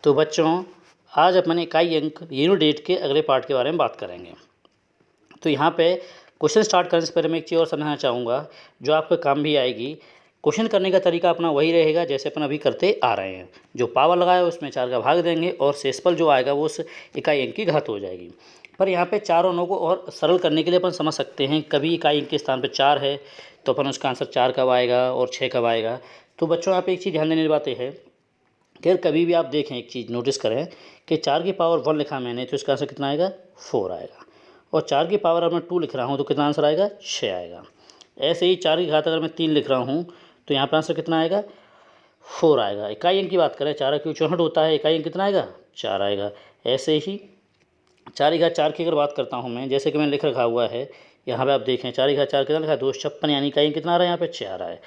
तो बच्चों आज अपन इकाई अंक यूनिट 8 के अगले पार्ट के बारे में बात करेंगे। तो यहाँ पे क्वेश्चन स्टार्ट करने से पहले मैं एक चीज़ और समझाना चाहूँगा जो आपके काम भी आएगी। क्वेश्चन करने का तरीका अपना वही रहेगा जैसे अपन अभी करते आ रहे हैं। जो पावर लगाया उसमें 4 का भाग देंगे और शेषफल जो आएगा वो उस इकाई अंक की घात हो जाएगी। पर यहाँ पे 4 और 9 को और सरल करने के लिए अपन समझ सकते हैं, कभी इकाई अंक के स्थान पर 4 है तो अपन उसका आंसर 4 कब आएगा और 6 कब आएगा। तो बच्चों यहाँ पे एक चीज़ ध्यान देने की बात है कि कभी भी आप देखें, एक चीज़ नोटिस करें कि 4 की पावर 1 लिखा मैंने तो इसका आंसर कितना आएगा 4 आएगा, और 4 की पावर अगर मैं 2 लिख रहा हूँ तो कितना आंसर आएगा 6 आएगा। ऐसे ही 4 की घात अगर मैं 3 लिख रहा हूँ तो यहाँ पर आंसर कितना आएगा 4 आएगा। इकाई अंक की बात करें 4 क्यों 64 होता है, इकाई अंक कितना आएगा 4 आएगा। ऐसे ही 4 की घात 4 की अगर बात करता हूँ मैं, जैसे कि मैंने लिख रखा हुआ है यहाँ पे आप देखें 4 की घात 4 कितना लिखा है 256, यानी इकाई अंक कितना आ रहा है यहाँ पे 6 आ रहा है।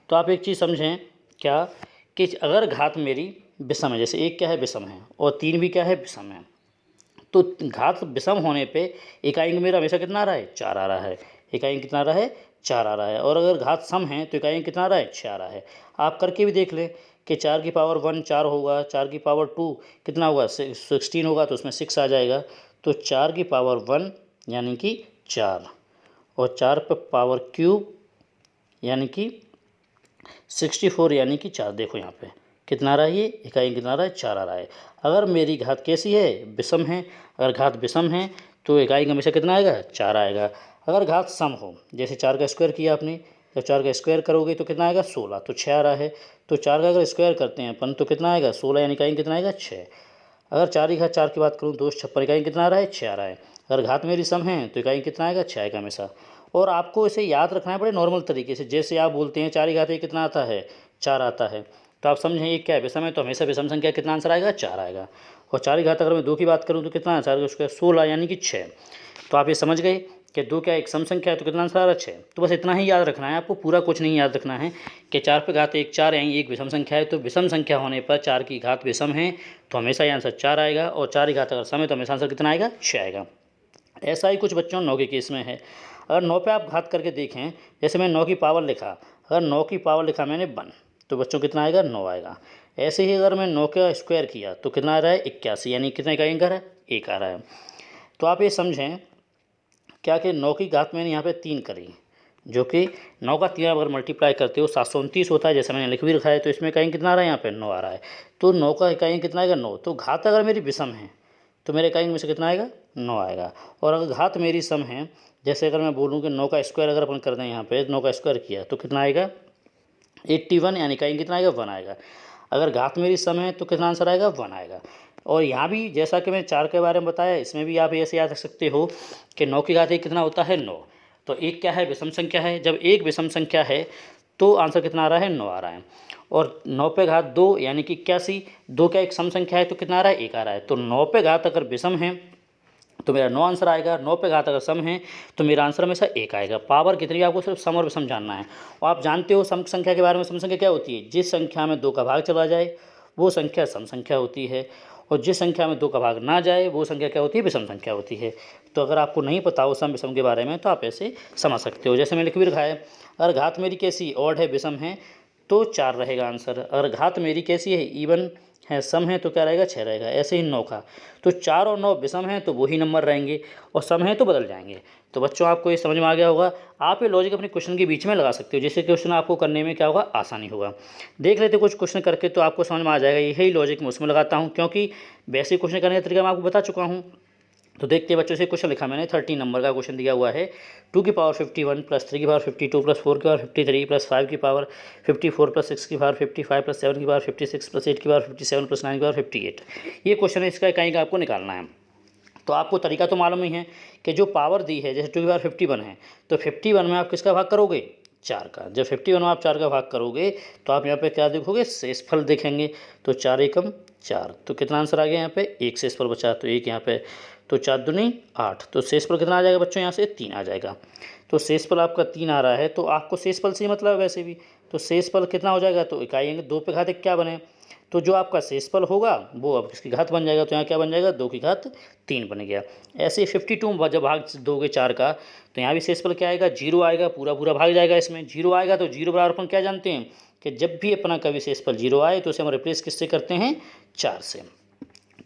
तो आप एक चीज़ समझें क्या कि अगर घात मेरी विषम है, जैसे 1 क्या है विषम है और 3 भी क्या है विषम है, तो घात विषम होने पे इकाई अंक मेरा हमेशा कितना आ रहा है 4 आ रहा है। इकाई अंक कितना आ रहा है 4 आ रहा है। और अगर घात सम है तो इकाई अंक कितना आ रहा है 6 आ रहा है। आप करके भी देख लें कि 4 की पावर 1 4 होगा, 4 की पावर 2 कितना होगा 16 होगा तो उसमें 6 आ जाएगा। तो 4 की पावर 1 यानी कि 4 और 4 पर पावर क्यूब यानी कि 64 यानी कि 4। देखो यहाँ पे कितना आ रहा है, ये इकाई अंक कितना आ रहा है 4 आ रहा है। अगर मेरी घात कैसी है विषम है, अगर घात विषम है तो इकाई अंक हमेशा कितना आएगा 4 आएगा। अगर घात सम हो, जैसे 4 का स्क्वायर किया आपने, जब 4 का स्क्वायर करोगे तो कितना आएगा 16, तो 6 आ रहा है। तो 4 का अगर स्क्वायर करते हैं अपन तो कितना आएगा 16, यानी इकाई अंक कितना आएगा 6। अगर 4 की घात 4 की बात करूँ 256, इकाई अंक कितना आ रहा है 6 आ रहा है। अगर घात मेरी सम है तो इकाई अंक कितना आएगा 6 आएगा हमेशा। और आपको इसे याद रखना है बड़े नॉर्मल तरीके से, जैसे आप बोलते हैं 4 की घात कितना आता है 4 आता है, तो आप समझें ये क्या है विषम है तो हमेशा विषम संख्या कितना आंसर आएगा 4 आएगा। और 4 की घात अगर मैं 2 की बात करूँ तो कितना है 4 का स्क्वायर 16 यानी कि 6। तो आप ये समझ गए कि 2 क्या एक सम संख्या है तो कितना आंसर आ रहा है 6। तो बस इतना ही याद रखना है आपको, पूरा कुछ नहीं याद रखना है कि 4 पे घात 1 4 यानी एक विषम संख्या है, तो विषम संख्या होने पर 4 की घात विषम है तो हमेशा ये आंसर 4 आएगा, और 4 की घात अगर सम है तो हमेशा आंसर कितना आएगा 6 आएगा। ऐसा ही कुछ बच्चों 9 के केस में है। अगर 9 पे आप घात करके देखें, जैसे मैं 9 की पावर लिखा, अगर 9 की पावर लिखा मैंने 1 तो बच्चों कितना आएगा 9 आएगा। ऐसे ही अगर मैं 9 का स्क्वायर किया तो कितना आ रहा है 81, यानी कितना इकाई अंक आ रहा है 1 आ रहा है। तो आप ये समझें क्या कि 9 की घात मैंने यहाँ पे 3 करी, जो कि 9 का 3 अगर मल्टीप्लाई करते हो 729 होता है, जैसे मैंने लिख भी रखा है। तो इसमें इकाई अंक कितना आ रहा है यहाँ पे 9 आ रहा है। तो 9 का इकाई अंक कितना आएगा 9। तो घात अगर मेरी विषम है तो मेरे इकाई अंक में से कितना आएगा 9 आएगा। और अगर घात मेरी सम है, जैसे अगर मैं बोलूँ कि 9 का स्क्वायर अगर अपन कर दें यहाँ पे 9 का स्क्वायर किया तो कितना आएगा 81, यानी इकाई अंक कितना आएगा 1 आएगा। अगर घात मेरी सम है तो कितना आंसर आएगा 1 आएगा। और यहाँ भी जैसा कि मैं 4 के बारे में बताया, इसमें भी आप ऐसे याद रख सकते हो कि 9 की घात 1 कितना होता है 9। तो एक क्या है विषम संख्या है, जब एक विषम संख्या है तो आंसर कितना आ रहा है 9 आ रहा है। और 9 पे घात 2 यानी कि 81, 2 क्या एक सम संख्या है तो कितना आ रहा है 1 आ रहा है। तो 9 पे घात अगर विषम है तो मेरा 9 आंसर आएगा, 9 पे घात अगर सम है तो मेरा आंसर हमेशा 1 आएगा। पावर कितनी आपको सिर्फ सम और विषम जानना है। और आप जानते हो सम संख्या के बारे में, सम संख्या क्या होती है, जिस संख्या में 2 का भाग चला जाए वो संख्या सम संख्या होती है, और जिस संख्या में 2 का भाग ना जाए वो संख्या क्या होती है विषम संख्या होती है। तो अगर आपको नहीं पता हो सम विषम के बारे में तो आप ऐसे समझ सकते हो, जैसे मैं लिख भी रखा है। अगर घात मेरी कैसी ऑड है विषम है तो 4 रहेगा आंसर। अगर घात मेरी कैसी है इवन है सम है तो क्या रहेगा 6 रहेगा। ऐसे ही 9 का तो 4 और 9 विषम है तो वही नंबर रहेंगे, और सम है तो बदल जाएंगे। तो बच्चों आपको ये समझ में आ गया होगा। आप ये लॉजिक अपने क्वेश्चन के बीच में लगा सकते हो, जिससे क्वेश्चन आपको करने में क्या होगा आसानी होगा। देख लेते कुछ क्वेश्चन करके तो आपको समझ में आ जाएगा। यही लॉजिक मैं उसमें लगाता हूँ, क्योंकि बेसिक क्वेश्चन करने का तरीका मैं आपको बता चुका हूँ। तो देखते हैं बच्चों से क्वेश्चन लिखा मैंने 13 नंबर का क्वेश्चन दिया हुआ है। 2 की पावर 51 प्लस 3 की पावर 52 प्लस 4 की पावर 53 प्लस 5 की पावर 54 प्लस 6 की पावर 55 प्लस 7 की पावर 56 प्लस 8 की पावर 57 प्लस 9 की पावर 58। ये क्वेश्चन है, इसका इकाई का आपको निकालना है। तो आपको तरीका तो मालूम ही है कि जो पावर दी है, जैसे 2 की पावर 51 है तो 51 में आप किसका भाग करोगे 4 का। जब 51 में आप 4 का भाग करोगे तो आप यहाँ पे क्या देखोगे शेषफल देखेंगे। तो 4 एकम 4, तो कितना आंसर आ गया यहाँ पे 1 शेषफल बचा, तो 1 यहाँ पे, तो 4 दूनी 8, तो शेषफल कितना आ जाएगा बच्चों यहाँ से 3 आ जाएगा। तो शेषफल आपका 3 आ रहा है, तो आपको शेषफल से मतलब है वैसे भी, तो शेषफल कितना हो जाएगा, तो इकाई अंक 2 पे घात क्या बने, तो जो आपका शेषफल होगा वो अब इसकी घात बन जाएगा। तो यहाँ क्या बन जाएगा 2 की घात 3 बन गया। ऐसे 52 जब भाग दोगे 4 का तो यहाँ भी शेषफल क्या आएगा 0 आएगा, पूरा पूरा भाग जाएगा। इसमें 0 आएगा तो 0 बराबर अपन क्या जानते हैं कि जब भी अपना कभी शेषफल 0 आए तो उसे हम रिप्लेस किससे करते हैं, 4 से।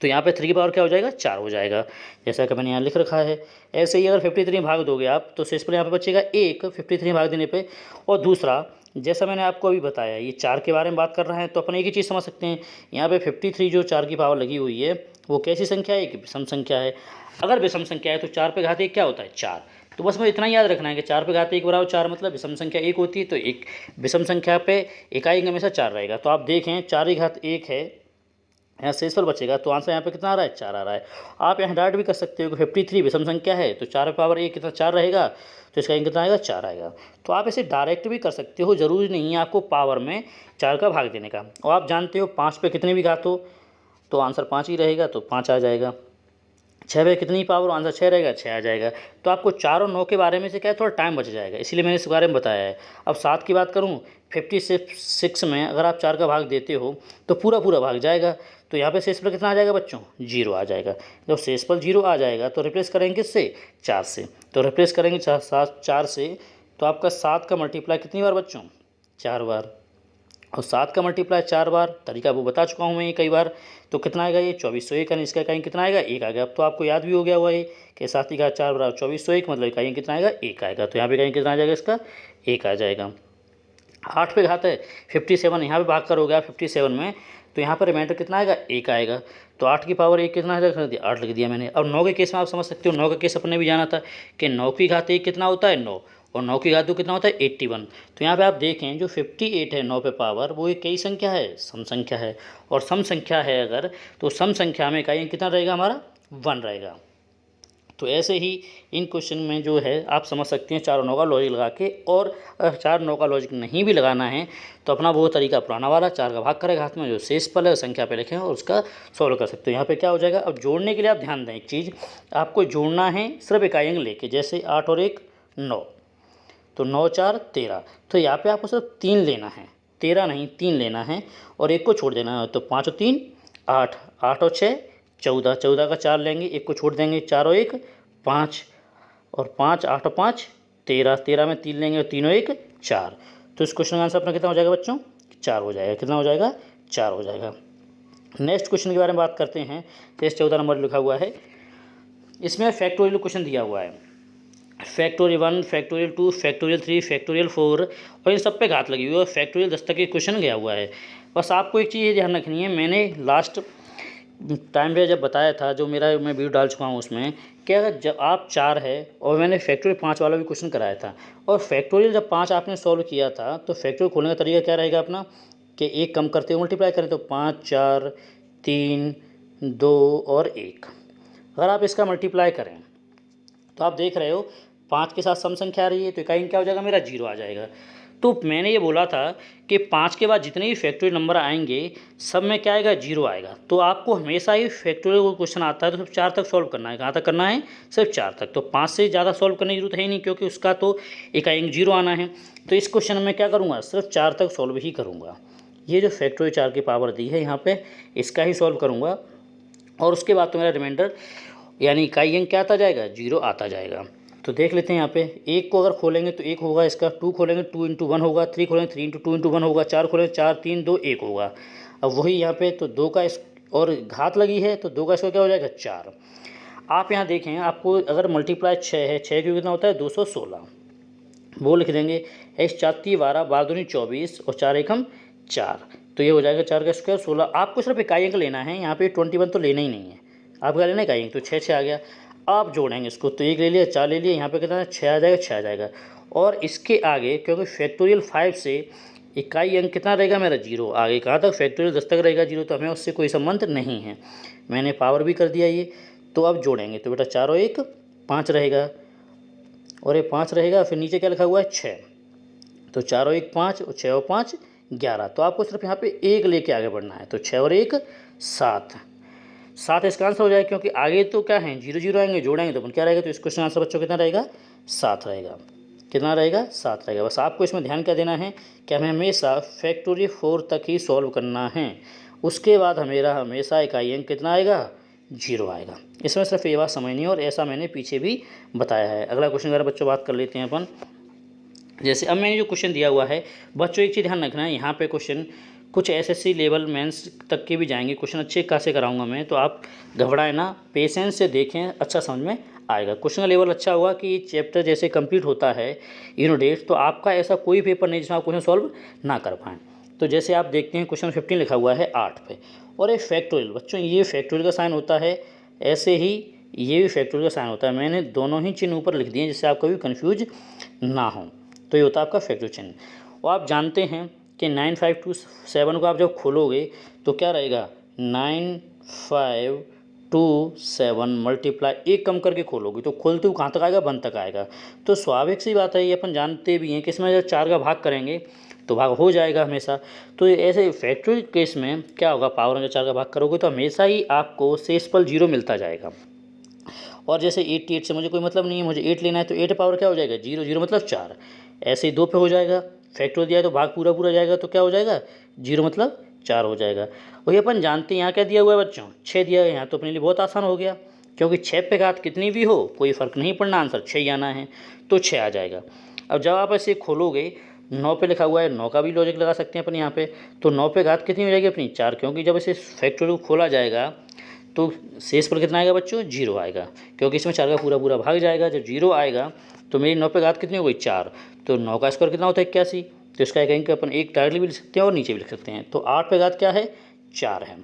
तो यहाँ पे 3 की पावर क्या हो जाएगा, 4 हो जाएगा, जैसा कि मैंने यहाँ लिख रखा है। ऐसे ही अगर 53 भाग दोगे आप तो शेषफल यहाँ पे बचेगा 1 53 भाग देने पे। और दूसरा, जैसा मैंने आपको अभी बताया, ये 4 के बारे में बात कर रहे हैं तो अपन एक ही चीज़ समझ सकते हैं, यहाँ पे 53 जो 4 की पावर लगी हुई है वो कैसी संख्या है, एक विषम संख्या है। अगर विषम संख्या है तो 4 पे घात 1 क्या होता है, 4। तो बस मुझे इतना याद रखना है कि 4 पे घात 1 बराबर 4, मतलब विषम संख्या 1 होती है, तो एक विषम संख्या पे इकाई अंक हमेशा 4 रहेगा। तो आप देखें 4 की घात 1 है, यहाँ शेषफल बचेगा तो आंसर यहाँ पे कितना आ रहा है, 4 आ रहा है। आप यहाँ डायरेक्ट भी कर सकते हो कि 53 विषम संख्या है तो 4 पावर 1 कितना, 4 रहेगा, तो इसका अंक कितना आएगा, 4 आएगा। तो आप इसे डायरेक्ट भी कर सकते हो, ज़रूरी नहीं है आपको पावर में 4 का भाग देने का। और आप जानते हो 5 पे कितने भी घात हो तो आंसर 5 ही रहेगा, तो 5 आ जाएगा। 6 पे कितनी पावर, आंसर 6 रहेगा, 6 आ जाएगा। तो आपको 4 और 9 के बारे में से क्या है, थोड़ा टाइम बच जाएगा, इसीलिए मैंने इस बारे में बताया है। अब 7 की बात करूँ, 56 में अगर आप 4 का भाग देते हो तो पूरा पूरा भाग जाएगा, तो यहाँ पे शेषफल कितना आ जाएगा बच्चों, 0 आ जाएगा। जब शेषफल 0 आ जाएगा तो रिप्लेस करेंगे किससे, 4 से। तो रिप्लेस करेंगे 4 से, तो आपका 7 का मल्टीप्लाई कितनी बार बच्चों, 4 बार। और 7 का मल्टीप्लाई 4 बार, तरीका वो बता चुका हूँ मैं ये कई बार। तो कितना आएगा ये, 2401, यानी इसका इकाई कितना आएगा, 1 आ गया। अब तो आपको याद भी हो गया हुआ है कि 7 की घात 4 बराबर 2401, मतलब इकाई कितना आएगा, 1 आएगा। तो यहाँ पे इकाई कितना आ जाएगा इसका, 1 आ जाएगा। 8 पे घात है 57, यहाँ पे भाग कर हो गया 57 में, तो यहाँ पर रिमाइंडर कितना आएगा, 1 आएगा। तो 8 की पावर 1 कितना है, 8 लिख दिया मैंने। अब 9 के केस में आप समझ सकते हो, 9 का केस अपने भी जाना था कि 9 की घात 1 कितना होता है, 9, और 9 की घात 2 कितना होता है, 81। तो यहाँ पे आप देखें जो 58 है 9 पे पावर, वो एक कई संख्या है, सम संख्या है। और सम संख्या है अगर, तो सम संख्या में इकाई कितना रहेगा हमारा, 1 रहेगा। तो ऐसे ही इन क्वेश्चन में जो है आप समझ सकते हैं 4 और 9 का लॉजिक लगा के। और अगर 4 9 का लॉजिक नहीं भी लगाना है तो अपना वो तरीका पुराना वाला, 4 का भाग करेगा हाथ में, जो शेषफल है संख्या पे लिखें और उसका सॉल्व कर सकते हो। यहाँ पे क्या हो जाएगा, अब जोड़ने के लिए आप ध्यान दें एक चीज़, आपको जोड़ना है सिर्फ इकाई अंक लेके, जैसे 8 और 1 9, तो 9 4 13। तो यहाँ पे आपको सिर्फ 3 लेना है, 13 नहीं 3 लेना है, और एक को छोड़ देना है। तो 5 और 3 8, 8 और 6 14, 14 का 4 लेंगे, एक को छोड़ देंगे, 4 और 1 5, और 5 8 और 5 13, 13 में 3 लेंगे और 3 और 1 4। तो इस क्वेश्चन का आंसर अपना कितना हो जाएगा बच्चों, 4 हो जाएगा। कितना हो जाएगा, 4 हो जाएगा। नेक्स्ट क्वेश्चन के बारे में बात करते हैं। टेस्ट 14 नंबर लिखा हुआ है, इसमें फैक्टोरियल क्वेश्चन दिया हुआ है, फैक्टोरियल 1 फैक्टोरियल 2 फैक्टोरियल 3 फैक्टोरियल 4, और इन सब पे घात लगी हुई है, और फैक्टोरियल 10 तक के क्वेश्चन गया हुआ है। बस आपको एक चीज़ ध्यान रखनी है, मैंने लास्ट टाइम पे जब बताया था, जो मैं वीडियो डाल चुका हूँ उसमें, क्या जब आप 4 है और मैंने फैक्टोरियल 5 वाला भी क्वेश्चन कराया था, और फैक्टोरियल जब 5 आपने सॉल्व किया था तो फैक्टोरियल खोलने का तरीका क्या रहेगा अपना, कि एक कम करते हुए मल्टीप्लाई करें, तो 5 4 3 2 और 1। अगर आप इसका मल्टीप्लाई करें तो आप देख रहे हो 5 के साथ सम संख्या आ रही है, तो इकाई क्या हो जाएगा मेरा, 0 आ जाएगा। तो मैंने ये बोला था कि 5 के बाद जितने भी फैक्टोरियल नंबर आएंगे सब में क्या आएगा, 0 आएगा। तो आपको हमेशा ही फैक्टोरियल क्वेश्चन आता है तो सिर्फ 4 तक सॉल्व करना है। कहाँ तक करना है, सिर्फ 4 तक। तो 5 से ज़्यादा सॉल्व करने की जरूरत है ही नहीं, क्योंकि उसका तो इकाई अंक 0 आना है। तो इस क्वेश्चन में क्या करूँगा, सिर्फ 4 तक सॉल्व ही करूँगा। ये जो फैक्टोरियल 4 की पावर दी है यहाँ पे, इसका ही सॉल्व करूँगा, और उसके बाद तो मेरा रिमाइंडर यानी इकाई अंक क्या आता जाएगा, 0 आता जाएगा। तो देख लेते हैं यहाँ पे, 1 को अगर खोलेंगे तो 1 होगा इसका, 2 खोलेंगे 2 × 1 होगा, 3 खोलेंगे 3 × 2 × 1 होगा, 4 खोलेंगे 4 3 2 1 होगा। अब वही यहाँ पे तो 2 का इस और घात लगी है, तो 2 का इसका क्या हो जाएगा, 4। आप यहाँ देखें, आपको अगर मल्टीप्लाई 6 है, 6 क्यों कितना होता है, 216, वो लिख देंगे। x 4 × 12 12 दूनी 24 और 4 एकम 4, तो ये हो जाएगा 4 का स्क्वायर 16। आपको सिर्फ इकाई अंक लेना है, यहाँ पे 21 तो लेना ही नहीं है, आपका लेना इकाई अंक, तो 6 6 आ गया। आप जोड़ेंगे इसको, तो 1 ले लिया 4 ले लिया, यहाँ पे कितना है, 6 आ जाएगा, 6 आ जाएगा। और इसके आगे क्योंकि फैक्टोरियल 5 से इकाई अंक कितना रहेगा मेरा, 0। आगे कहाँ तक, फैक्टोरियल 10 तक रहेगा 0, तो हमें उससे कोई संबंध नहीं है। मैंने पावर भी कर दिया ये। तो अब जोड़ेंगे तो बेटा 4 और 1 5 रहेगा, और ये 5 रहेगा, फिर नीचे क्या लिखा हुआ है, 6। तो 4 और 1 5 और 6 और 5 11। तो आपको सिर्फ यहाँ पे 1 लेके आगे बढ़ना है, तो 6 और 1 7, 7 इसका आंसर हो जाएगा, क्योंकि आगे तो क्या है 0 0 आएंगे, जोड़ेंगे तो अपन क्या रहेगा, तो इस क्वेश्चन आंसर बच्चों कितना रहेगा, 7 रहेगा। कितना रहेगा, 7 रहेगा। बस आपको इसमें ध्यान क्या देना है कि हमें हमेशा फैक्टोरियल 4 तक ही सॉल्व करना है, उसके बाद मेरा हमेशा इकाई अंक कितना आएगा, 0 आएगा। इसमें सिर्फ ये बात समझनी है, और ऐसा मैंने पीछे भी बताया है। अगला क्वेश्चन अगर बच्चों बात कर लेते हैं अपन, जैसे अब मैंने जो क्वेश्चन दिया हुआ है बच्चों, एक चीज़ ध्यान रखना है, यहाँ पे क्वेश्चन कुछ एसएससी लेवल मेंस तक के भी जाएंगे, क्वेश्चन अच्छे खासे कराऊंगा मैं, तो आप घबराएं ना, पेशेंस से देखें, अच्छा समझ में आएगा। क्वेश्चन का लेवल अच्छा हुआ कि चैप्टर जैसे कंप्लीट होता है यूनिट, तो आपका ऐसा कोई पेपर नहीं जिसमें आप क्वेश्चन सॉल्व ना कर पाएँ। तो जैसे आप देखते हैं क्वेश्चन 15 लिखा हुआ है 8 पे, और ये फैक्टोरियल, बच्चों ये फैक्टोरियल का साइन होता है, ऐसे ही ये भी फैक्टोरियल का साइन होता है। मैंने दोनों ही चिन्ह ऊपर लिख दिए जिससे आप कभी कन्फ्यूज ना हो। तो ये होता है आपका फैक्टोरियल चिन्ह। और आप जानते हैं कि 9527 को आप जब खोलोगे तो क्या रहेगा, 9527 मल्टीप्लाई, एक कम करके खोलोगे तो खोलते हुए कहाँ तक आएगा, 1 तक आएगा। तो स्वाभाविक सी बात है, ये अपन जानते भी हैं कि इसमें जब 4 का भाग करेंगे तो भाग हो जाएगा हमेशा। तो ऐसे फैक्टोरियल केस में क्या होगा, पावर में 4 का भाग करोगे तो हमेशा ही आपको शेषफल 0 मिलता जाएगा। और जैसे 88 से मुझे कोई मतलब नहीं है, मुझे 8 लेना है, तो 8 पावर क्या हो जाएगा, 0, 0 मतलब 4। ऐसे ही 2 पे हो जाएगा, फैक्टोरियल दिया है तो भाग पूरा पूरा जाएगा, तो क्या हो जाएगा, 0 मतलब 4 हो जाएगा। वही अपन जानते हैं यहाँ क्या दिया हुआ है बच्चों, 6 दिया है, यहाँ तो अपने लिए बहुत आसान हो गया, क्योंकि 6 पे घात कितनी भी हो कोई फ़र्क नहीं पड़ना, आंसर 6 ही आना है, तो 6 आ जाएगा। अब जब आप ऐसे खोलोगे, 9 पे लिखा हुआ है, 9 का भी लॉजिक लगा सकते हैं अपन यहाँ पे, तो 9 पे घात कितनी हो जाएगी अपनी, 4, क्योंकि जब इसे फैक्टोरियल खोला जाएगा तो शेष पर कितना आएगा बच्चों, 0 आएगा, क्योंकि इसमें 4 का पूरा पूरा भाग जाएगा। जब 0 आएगा तो मेरी 9 पे घात कितनी हो गई, 4, तो 9 का स्क्वायर कितना होता है, 81, तो इसका कहेंगे अपन एक डायरेक्टली भी लिख सकते हैं और नीचे भी लिख सकते हैं। तो 8 पे घात क्या है, 4 है,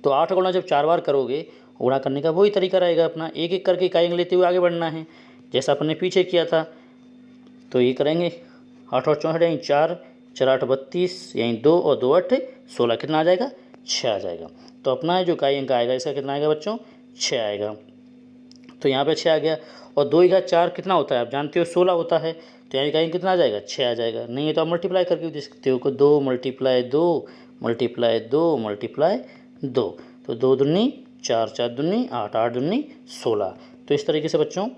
तो 8 गुणा जब 4 बार करोगे, गुणा करने का वही तरीका रहेगा अपना, एक एक करके इकाई लेते हुए आगे बढ़ना है, जैसा अपन ने पीछे किया था। तो ये करेंगे, 8 और 64 यानी 4, 4 8 32 यानी 2 और 2 8 16, कितना आ जाएगा, 6 आ जाएगा। तो अपना जो इकाई अंक आएगा इसका कितना आएगा बच्चों, 6 आएगा। तो यहाँ पे 6 आ गया, और 2 × 4 कितना होता है आप जानते हो, 16 होता है, तो यहाँ इकाई कितना आ जाएगा, 6 आ जाएगा। नहीं है तो आप मल्टीप्लाई करके भी दे सकते हो, को 2 × 2 मल्टीप्लाई 2 मल्टीप्लाई 2, तो 2 दूनी 4, 4 दूनी 8, 8 दूनी 16। तो इस तरीके से बच्चों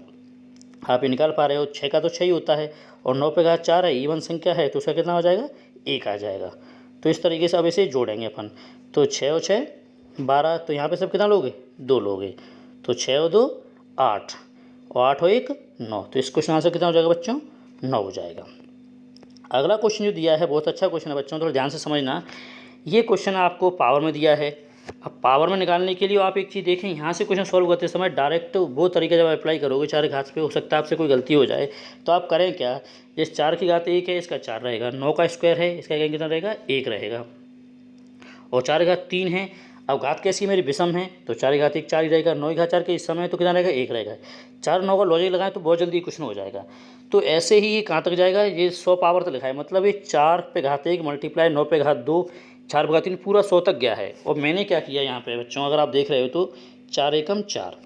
आप ये निकाल पा रहे हो, 6 का तो 6 ही होता है, और 9 पे घात 4 है, इवन संख्या है, तो उसका कितना हो जाएगा, 1 आ जाएगा। तो इस तरीके से अब इसे जोड़ेंगे अपन, तो 6 और 6 12, तो यहाँ पे सब कितना लोगे, 2 लोगे, तो 6 और 2 8, और 8 और 1 9, तो इस क्वेश्चन आंसर कितना हो जाएगा बच्चों, 9 हो जाएगा। अगला क्वेश्चन जो दिया है बहुत अच्छा क्वेश्चन है बच्चों, थोड़ा ध्यान से समझना। ये क्वेश्चन आपको पावर में दिया है। अब पावर में निकालने के लिए आप एक चीज़ देखें, यहाँ से क्वेश्चन सॉल्व करते समय डायरेक्ट वो तरीका जब अप्लाई करोगे 4 घात पे, हो सकता है आपसे कोई गलती हो जाए, तो आप करें क्या, जिस 4 की घात 1 है इसका 4 रहेगा, 9 का स्क्वायर है इसका कितना रहेगा, 1 रहेगा, और 4 घात 3 है। अब घात कैसी मेरी विषम है, तो 4 घात 1 4 ही रहेगा, 9 घात 4 के इस समय तो कितना रहेगा, 1 रहेगा। 4 9 का लॉजिक लगाएं तो बहुत जल्दी क्वेश्चन हो जाएगा। तो ऐसे ही ये कहाँ तक जाएगा, ये 100 पावर तक लिखा है, मतलब ये 4 पे घात 1 मल्टीप्लाई 9 पे घात 2 4 पे घात 3 पूरा 100 तक गया है। और मैंने क्या किया यहाँ पे बच्चों, अगर आप देख रहे हो तो 4 एकम 4,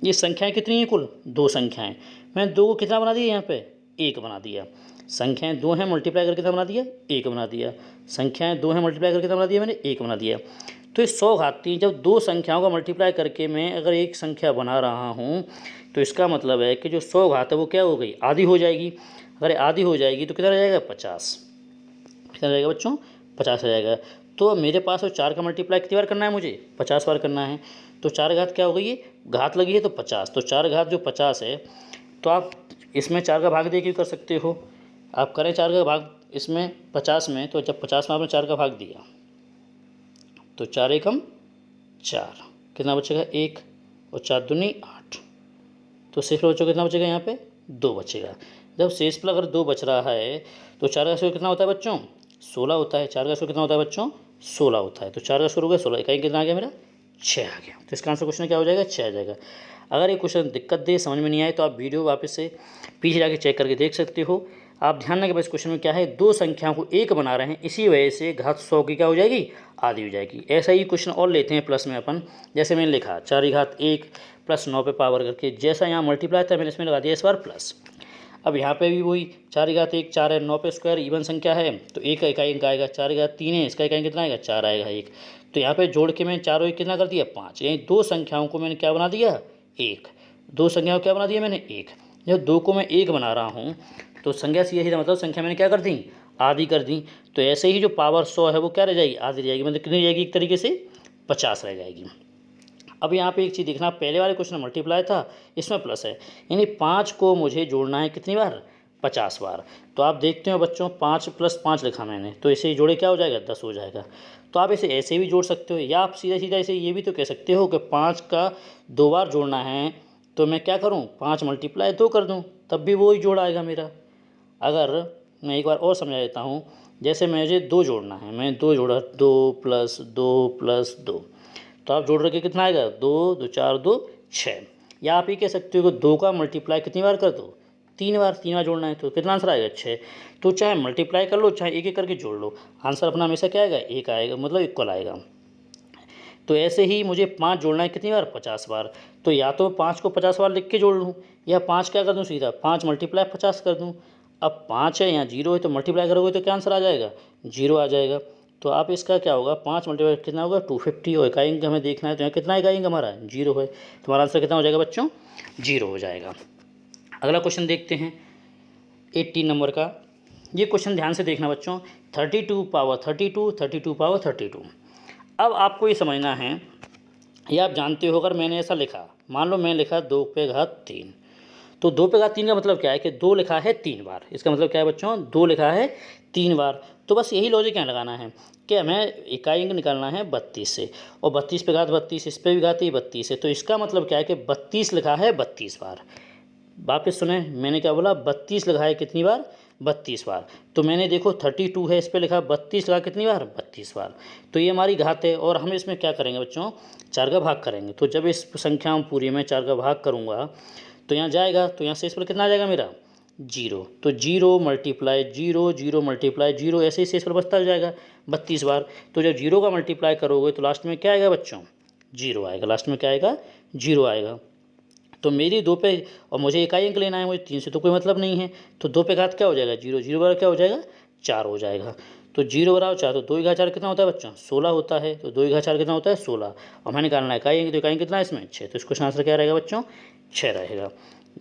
ये संख्याएँ कितनी हैं, कुल 2 संख्याएँ, मैंने 2 को कितना बना दिया यहाँ पे, 1 बना दिया। संख्याएँ 2 हैं मल्टीप्लाई करके कितना बना दिया, 1 बना दिया। संख्याएँ 2 हैं मल्टीप्लाई करके कितना बना दिया मैंने, 1 बना दिया। तो इस 100 घात 3 जब 2 संख्याओं का मल्टीप्लाई करके मैं अगर एक संख्या बना रहा हूँ, तो इसका मतलब है कि जो 100 घात है वो क्या हो गई, आधी हो जाएगी। अगर आधी हो जाएगी तो कितना रह जाएगा, 50, कितना रहेगा बच्चों, 50 आ जाएगा। तो मेरे पास वो 4 का मल्टीप्लाई कितनी बार करना है मुझे, 50 बार करना है। तो 4 घात क्या हो गई है, घात लगी है तो 50, तो 4 घात जो 50 है, तो आप इसमें 4 का भाग दे के कर सकते हो। आप करें 4 का भाग इसमें 50 में, तो जब 50 में आपने 4 का भाग दिया तो 4 एकम 4, कितना बचेगा, 1, और 4 दूनी 8, तो शेष पर बच्चों कितना बचेगा, यहाँ पे 2 बचेगा। जब शेष पर अगर 2 बच रहा है तो 4 का स्क्वायर कितना होता है बच्चों, 16 होता है। 4 का स्क्वायर कितना होता है बच्चों, 16 होता है। तो 4 का स्क्वायर हो गया 16, इकाई कितना आ गया मेरा, 6 आ गया। तो इसका आंसर क्वेश्चन क्या हो जाएगा, 6 आ जाएगा। अगर ये क्वेश्चन दिक्कत दे, समझ में नहीं आए, तो आप वीडियो वापस से पीछे जाके चेक करके देख सकते हो। आप ध्यान रखें इस क्वेश्चन में क्या है, 2 संख्याओं को 1 बना रहे हैं, इसी वजह से घात 100 की क्या हो जाएगी, आधी हो जाएगी। ऐसा ही क्वेश्चन और लेते हैं प्लस में अपन, जैसे मैंने लिखा 4 घात 1 प्लस 9 पे पावर करके, जैसा यहाँ मल्टीप्लाई था मैंने इसमें लगा दिया इस बार प्लस। अब यहाँ पे भी वही 4 घात 1 4 है, 9 पे स्क्वायर इवन संख्या है, तो 1 का इकाई अंक आएगा। 4 घात 3 है, इसका इकाई कितना आएगा, 4 आएगा 1। तो यहाँ पे जोड़ के मैंने 4 और 1 कितना कर दिया, 5, यानी 2 संख्याओं को मैंने क्या बना दिया, 1। 2 संख्याओं को क्या बना दिया मैंने, 1। जब 2 को मैं 1 बना रहा हूँ तो संख्या सीधी मतलब संख्या मैंने क्या कर दी, आधी कर दी। तो ऐसे ही जो पावर 100 है वो क्या रह जाएगी, आधी रह जाएगी, मतलब कितनी रह जाएगी, एक तरीके से 50 रह जाएगी। अब यहाँ पे एक चीज़ देखना, पहले वाले क्वेश्चन में मल्टीप्लाई था, इसमें प्लस है, यानी 5 को मुझे जोड़ना है कितनी बार, 50 बार। तो आप देखते हो बच्चों 5 + 5 लिखा मैंने, तो इसे जोड़े क्या हो जाएगा 10 हो जाएगा। तो आप इसे ऐसे भी जोड़ सकते हो, या आप सीधा सीधा इसे ये भी तो कह सकते हो कि 5 का 2 बार जोड़ना है तो मैं क्या करूँ 5 × 2 कर दूँ, तब भी वही जोड़ आएगा मेरा। अगर मैं एक बार और समझा देता हूँ, जैसे मुझे 2 जोड़ना है, मैं 2 जोड़ा 2 + 2 + 2, तो आप जोड़ रखे कितना आएगा 2 2 4 2 6। या आप ये कह सकते हो कि 2 का मल्टीप्लाई कितनी बार कर दो 3 बार, 3 बार जोड़ना है तो कितना आंसर आएगा 6। तो चाहे मल्टीप्लाई कर लो चाहे एक एक करके जोड़ लो, आंसर अपना हमेशा क्या आएगा 1 आएगा, मतलब इक्वल आएगा। तो ऐसे ही मुझे 5 जोड़ना है कितनी बार 50 बार, तो या तो 5 को 50 बार लिख के जोड़ लूँ, या 5 क्या कर दूँ सीधा 5 × 50 कर दूँ। अब 5 है यहाँ 0 है तो मल्टीप्लाई करोगे तो क्या आंसर आ जाएगा 0 आ जाएगा। तो आप इसका क्या होगा 5 × कितना होगा 250, और इकाई अंक हमें देखना है तो यहाँ कितना इकाई अंक हमारा 0 है, तुम्हारा आंसर कितना हो जाएगा बच्चों 0 हो जाएगा। अगला क्वेश्चन देखते हैं 18 नंबर का। ये क्वेश्चन ध्यान से देखना बच्चों, 32 अब आपको ये समझना है, ये आप जानते हो, अगर मैंने ऐसा लिखा, मान लो मैं लिखा 2 पे घात 3, तो 2 पे घात 3 का मतलब क्या है कि 2 लिखा है 3 बार, इसका मतलब क्या है बच्चों 2 लिखा है 3 बार। तो बस यही लॉजिक यहाँ लगाना है कि हमें इकाई अंक निकालना है 32 से, और 32 पे घात 32, इस पर भी घात 32 है, तो इसका मतलब क्या है कि 32 लिखा है 32 बार। वापस सुने मैंने क्या बोला 32 लिखा है कितनी बार 32 बार। तो मैंने देखो 32 है, इस पर लिखा 32 लिखा कितनी बार 32 बार। तो ये हमारी घात है, और हम इसमें क्या करेंगे बच्चों 4 का भाग करेंगे। तो जब इस संख्या पूरी में 4 का भाग करूँगा तो यहाँ जाएगा, तो यहाँ से इस पर कितना आ जाएगा मेरा 0। तो 0 × 0 0 × 0 ऐसे ही शेष पर बचता जाएगा 32 बार। तो जब 0 का मल्टीप्लाई करोगे तो लास्ट में क्या आएगा बच्चों 0 आएगा, लास्ट में क्या आएगा 0 आएगा। तो मेरी 2 पे, और मुझे इकाई अंक लेना है, मुझे 3 से तो कोई मतलब नहीं है, तो 2 पे घात क्या हो जाएगा 0, 0 बराबर क्या हो जाएगा 4 हो जाएगा। तो 0 बराबर 4, तो 2 की घात 4 कितना होता है बच्चों 16 होता है, तो 2 की घात 4 कितना होता है 16, और मैंने निकालना है इकाई अंक, तो इकाई अंक कितना है इसमें 6, तो इसका आंसर क्या रहेगा बच्चों 6 रहेगा।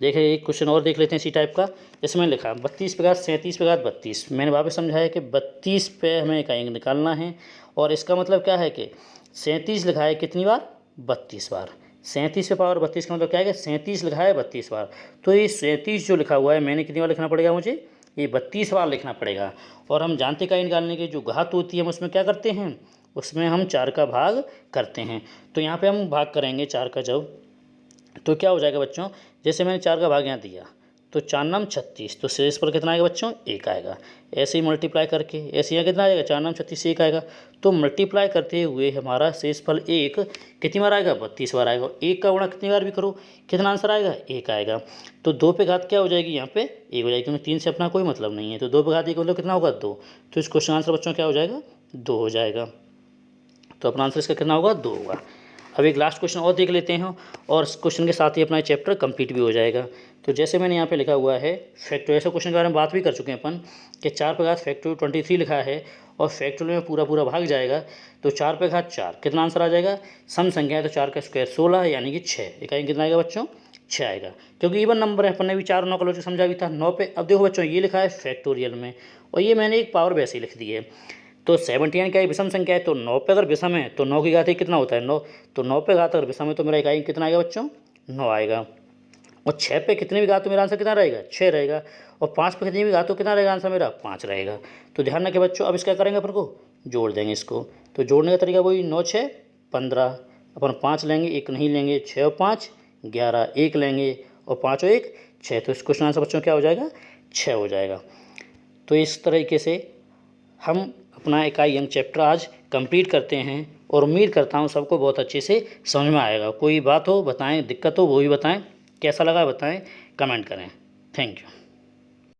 देखिए एक क्वेश्चन और देख लेते हैं इसी टाइप का। इसमें लिखा 32 पे घात 37 पे घात 32, मैंने वापस समझाया कि 32 पे हमें इकाई अंक निकालना है, और इसका मतलब क्या है कि 37 लिखा है कितनी बार 32 बार। 37 पे पावर 32 का मतलब क्या है कि 37 लिखा है 32 बार। तो ये 37 जो लिखा हुआ है मैंने कितनी बार लिखना पड़ेगा, मुझे ये 32 बार लिखना पड़ेगा। और हम जानते इकाई निकालने की जो घात होती है हम उसमें क्या करते हैं, उसमें हम 4 का भाग करते हैं। तो यहाँ पे हम भाग करेंगे 4 का जब, तो क्या हो जाएगा बच्चों, जैसे मैंने 4 का भाग यहाँ दिया तो 4 नाम 36, तो शेष पर कितना आएगा बच्चों 1 आएगा। ऐसे ही मल्टीप्लाई करके ऐसे यहाँ कितना आएगा 4 नाम 36 से 1 आएगा। तो मल्टीप्लाई करते हुए हमारा शेष फल 1 कितनी बार आएगा 32 बार आएगा। 1 का गुणा कितनी बार भी करो कितना आंसर आएगा 1 आएगा। तो 2 पे घात क्या हो जाएगी यहाँ पे 1 हो जाएगी, क्योंकि 3 से अपना कोई मतलब नहीं है, तो 2 पे घात 1 मतलब कितना होगा 2। तो इस क्वेश्चन आंसर बच्चों क्या हो जाएगा 2 हो जाएगा। तो अपना आंसर इसका कितना होगा 2 होगा। अब एक लास्ट क्वेश्चन और देख लेते हैं, और इस क्वेश्चन के साथ ही अपना चैप्टर कंप्लीट भी हो जाएगा। तो जैसे मैंने यहाँ पे लिखा हुआ है फैक्टोरियल, ऐसे क्वेश्चन के बारे में बात भी कर चुके हैं अपन कि 4 पे घात फैक्टोरियल 23 लिखा है, और फैक्टोरियल में पूरा भाग जाएगा, तो 4 पे घात 4 कितना आंसर आ जाएगा, सम संख्या है तो 4 का स्क्वायर 16 यानी कि 6, इकाई कितना आएगा बच्चों 6 आएगा, क्योंकि इवन नंबर है, अपन ने भी 4 9 का लॉजिक समझा भी था। 9 पे अब देखो बच्चों ये लिखा है फैक्टोरियल में, और ये मैंने एक पावर वैसे ही लिख दी है। तो 17 क्या है विषम संख्या है, तो 9 पे अगर विषम है तो 9 की घात एक कितना होता है 9, तो 9 पे घात अगर विषम है तो मेरा इकाई कितना आएगा बच्चों 9 आएगा। और 6 पे कितनी भी घात तो मेरा आंसर कितना रहेगा 6 रहेगा, और 5 पे कितनी भी घात तो कितना रहेगा आंसर मेरा 5 रहेगा। तो ध्यान रखें बच्चों, अब इसका करेंगे अपन को जोड़ देंगे इसको। तो जोड़ने का तरीका वही 9 6 15, अपन 5 लेंगे 1 नहीं लेंगे, 6 और 5 11, 1 लेंगे और 5 और 1 6, तो इस क्वेश्चन आंसर बच्चों क्या हो जाएगा 6 हो जाएगा। तो इस तरीके से हम अपना इकाई अंक चैप्टर आज कंप्लीट करते हैं, और उम्मीद करता हूँ सबको बहुत अच्छे से समझ में आएगा। कोई बात हो बताएं, दिक्कत हो वो भी बताएं, कैसा लगा बताएं, कमेंट करें। Thank you.